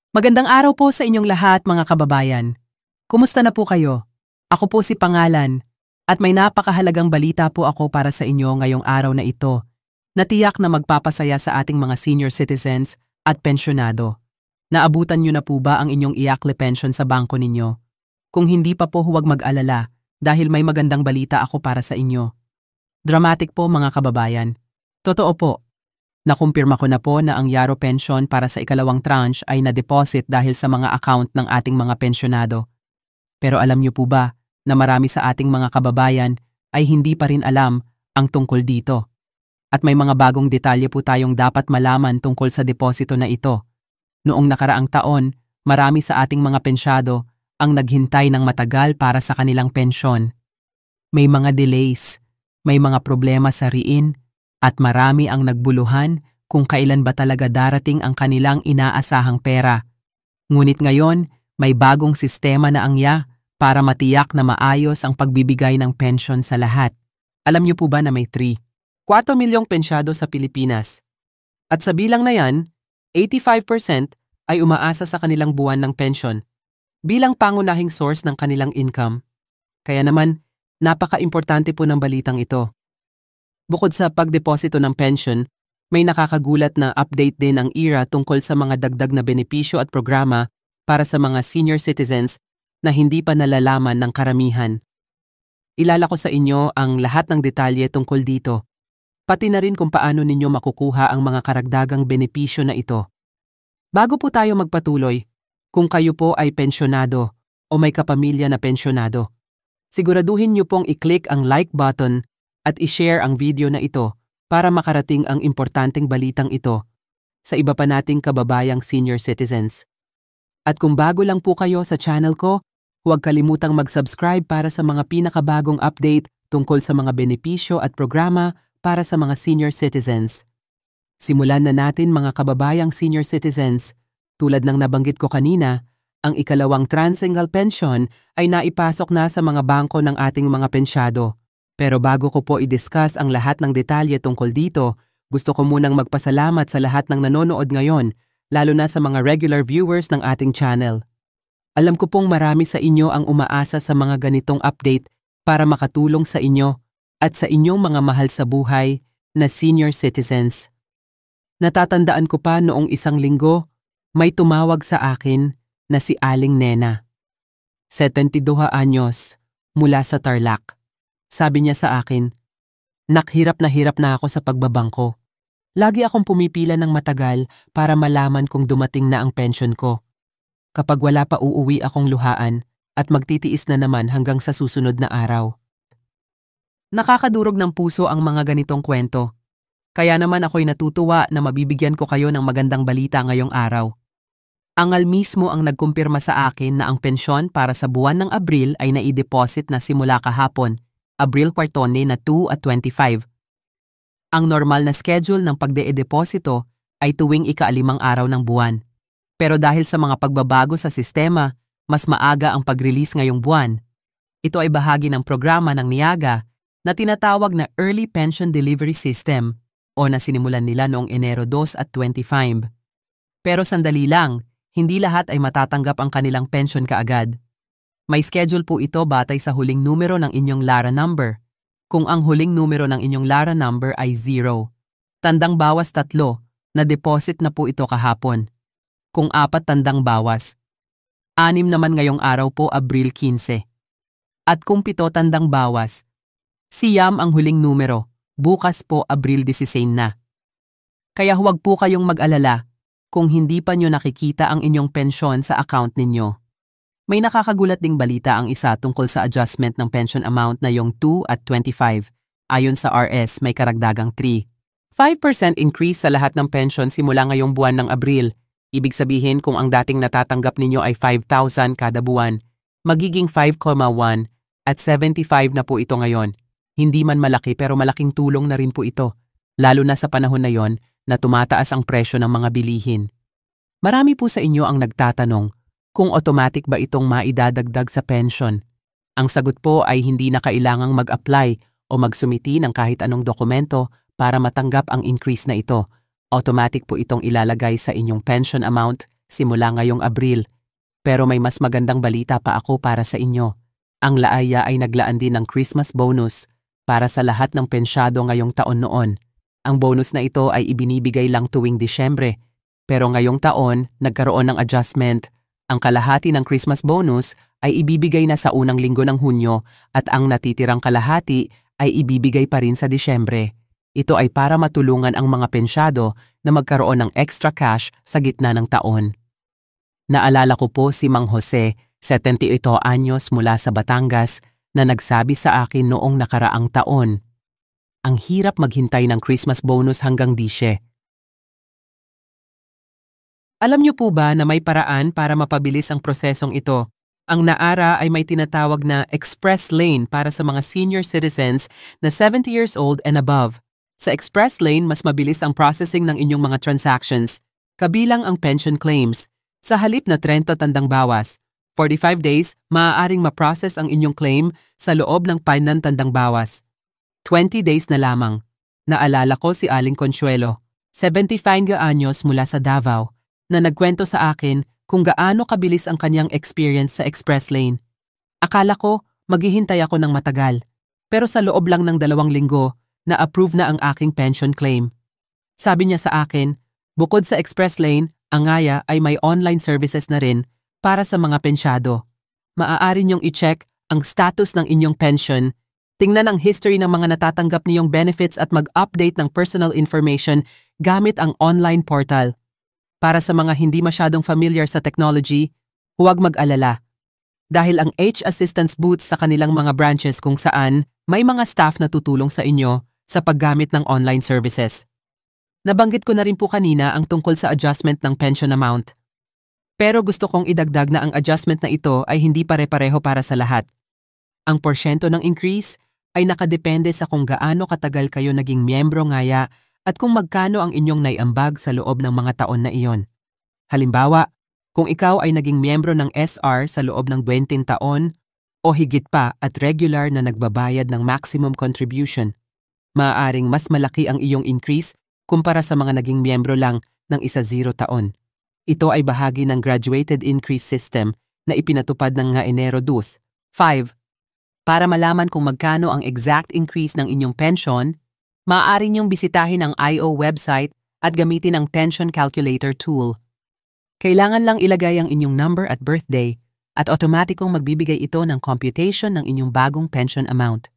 Magandang araw po sa inyong lahat mga kababayan. Kumusta na po kayo? Ako po si Pangalan at may napakahalagang balita po ako para sa inyo ngayong araw na ito na tiyak na magpapasaya sa ating mga senior citizens at pensyonado. Naabutan niyo na po ba ang inyong iakle pension sa bangko ninyo? Kung hindi pa po huwag mag-alala dahil may magandang balita ako para sa inyo. Dramatic po mga kababayan. Totoo po. Nakumpirma ko na po na ang Yaro Pension para sa ikalawang tranche ay na-deposit dahil sa mga account ng ating mga pensyonado. Pero alam niyo po ba na marami sa ating mga kababayan ay hindi pa rin alam ang tungkol dito? At may mga bagong detalye po tayong dapat malaman tungkol sa deposito na ito. Noong nakaraang taon, marami sa ating mga pensyado ang naghintay ng matagal para sa kanilang pensyon. May mga delays, may mga problema sa riin, at marami ang nagbuluhan kung kailan ba talaga darating ang kanilang inaasahang pera. Ngunit ngayon, may bagong sistema na para matiyak na maayos ang pagbibigay ng pensyon sa lahat. Alam niyo po ba na may 4 milyong pensyado sa Pilipinas? At sa bilang na yan, 85% ay umaasa sa kanilang buwan ng pensyon bilang pangunahing source ng kanilang income. Kaya naman, napaka-importante po ng balitang ito. Bukod sa pagdeposito ng pension, may nakakagulat na update din ang IRA tungkol sa mga dagdag na benepisyo at programa para sa mga senior citizens na hindi pa nalalaman ng karamihan. Ilalako sa inyo ang lahat ng detalye tungkol dito, pati na rin kung paano ninyo makukuha ang mga karagdagang benepisyo na ito. Bago po tayo magpatuloy, kung kayo po ay pensyonado o may kapamilya na pensyonado, siguraduhin niyo pong i-click ang like button at i-share ang video na ito para makarating ang importanteng balitang ito sa iba pa nating kababayang senior citizens. At kung bago lang po kayo sa channel ko, huwag kalimutang mag-subscribe para sa mga pinakabagong update tungkol sa mga benepisyo at programa para sa mga senior citizens. Simulan na natin mga kababayang senior citizens. Tulad ng nabanggit ko kanina, ang ikalawang transingal pension ay naipasok na sa mga bangko ng ating mga pensyado. Pero bago ko po i-discuss ang lahat ng detalye tungkol dito, gusto ko munang magpasalamat sa lahat ng nanonood ngayon, lalo na sa mga regular viewers ng ating channel. Alam ko pong marami sa inyo ang umaasa sa mga ganitong update para makatulong sa inyo at sa inyong mga mahal sa buhay na senior citizens. Natatandaan ko pa noong isang linggo, may tumawag sa akin na si Aling Nena. 72 anyos, mula sa Tarlac. Sabi niya sa akin, "Nak, hirap na ako sa pagbabangko. Lagi akong pumipila ng matagal para malaman kung dumating na ang pension ko. Kapag wala pa uuwi akong luhaan at magtitiis na naman hanggang sa susunod na araw." Nakakadurog ng puso ang mga ganitong kwento. Kaya naman ako'y natutuwa na mabibigyan ko kayo ng magandang balita ngayong araw. Angal mismo ang nagkumpirma sa akin na ang pensyon para sa buwan ng Abril ay naideposit na simula kahapon, Abril 14 na 2 at 25. Ang normal na schedule ng pagde-deposito ay tuwing ika-5 araw ng buwan. Pero dahil sa mga pagbabago sa sistema, mas maaga ang pag-release ngayong buwan. Ito ay bahagi ng programa ng Niaga na tinatawag na Early Pension Delivery System o na sinimulan nila noong Enero 2 at 25. Pero sandali lang, hindi lahat ay matatanggap ang kanilang pension kaagad. May schedule po ito batay sa huling numero ng inyong LARA number. Kung ang huling numero ng inyong LARA number ay 0, tandang bawas 3, na-deposit na po ito kahapon. Kung 4 tandang bawas, 6 naman ngayong araw po Abril 15. At kung 7 tandang bawas, siyam ang huling numero, bukas po Abril 16 na. Kaya huwag po kayong mag-alala kung hindi pa nyo nakikita ang inyong pensyon sa account ninyo. May nakakagulat ding balita ang isa tungkol sa adjustment ng pension amount na yung 2 at 25. Ayon sa RS, may karagdagang 5% increase sa lahat ng pension simula ngayong buwan ng Abril. Ibig sabihin kung ang dating natatanggap ninyo ay 5,000 kada buwan, magiging 5,1 at 75 na po ito ngayon. Hindi man malaki pero malaking tulong na rin po ito, lalo na sa panahon na yon na tumataas ang presyo ng mga bilihin. Marami po sa inyo ang nagtatanong, kung automatic ba itong maidadagdag sa pension. Ang sagot po ay hindi na kailangang mag-apply o magsumiti ng kahit anong dokumento para matanggap ang increase na ito. Automatic po itong ilalagay sa inyong pension amount simula ngayong Abril. Pero may mas magandang balita pa ako para sa inyo. Ang Laaya ay naglaan din ng Christmas bonus para sa lahat ng pensyado ngayong taon noon. Ang bonus na ito ay ibinibigay lang tuwing Disyembre. Pero ngayong taon, nagkaroon ng adjustment. Ang kalahati ng Christmas bonus ay ibibigay na sa unang linggo ng Hunyo at ang natitirang kalahati ay ibibigay pa rin sa Disyembre. Ito ay para matulungan ang mga pensyado na magkaroon ng extra cash sa gitna ng taon. Naalala ko po si Mang Jose, 78 anyos mula sa Batangas, na nagsabi sa akin noong nakaraang taon, ang hirap maghintay ng Christmas bonus hanggang Disye. Alam niyo po ba na may paraan para mapabilis ang prosesong ito? Ang NAARA ay may tinatawag na Express Lane para sa mga senior citizens na 70 years old and above. Sa Express Lane, mas mabilis ang processing ng inyong mga transactions, kabilang ang pension claims. Sa halip na 30 tandang bawas, 45 days, maaaring ma-process ang inyong claim sa loob ng tandang bawas. 20 days na lamang. Naalala ko si Aling Consuelo, 75 anyos mula sa Davao, na nagkwento sa akin kung gaano kabilis ang kanyang experience sa Express Lane. Akala ko, maghihintay ako ng matagal. Pero sa loob lang ng 2 linggo, na-approve na ang aking pension claim. Sabi niya sa akin, bukod sa Express Lane, ang Ngaya ay may online services na rin para sa mga pensyado. Maaari niyong i-check ang status ng inyong pension, tingnan ang history ng mga natatanggap niyong benefits at mag-update ng personal information gamit ang online portal. Para sa mga hindi masyadong familiar sa technology, huwag mag-alala. Dahil ang H Assistance booths sa kanilang mga branches kung saan may mga staff na tutulong sa inyo sa paggamit ng online services. Nabanggit ko na rin po kanina ang tungkol sa adjustment ng pension amount. Pero gusto kong idagdag na ang adjustment na ito ay hindi pare-pareho para sa lahat. Ang porsyento ng increase ay nakadepende sa kung gaano katagal kayo naging miyembro Ngaya at kung magkano ang inyong naiambag sa loob ng mga taon na iyon. Halimbawa, kung ikaw ay naging miyembro ng SR sa loob ng 20 taon o higit pa at regular na nagbabayad ng maximum contribution, maaaring mas malaki ang iyong increase kumpara sa mga naging miyembro lang ng 10 taon. Ito ay bahagi ng graduated increase system na ipinatupad ng Enero 2. 5. Para malaman kung magkano ang exact increase ng inyong pension, maaari niyong bisitahin ang IO website at gamitin ang pension calculator tool. Kailangan lang ilagay ang inyong number at birthday at otomatikong magbibigay ito ng computation ng inyong bagong pension amount.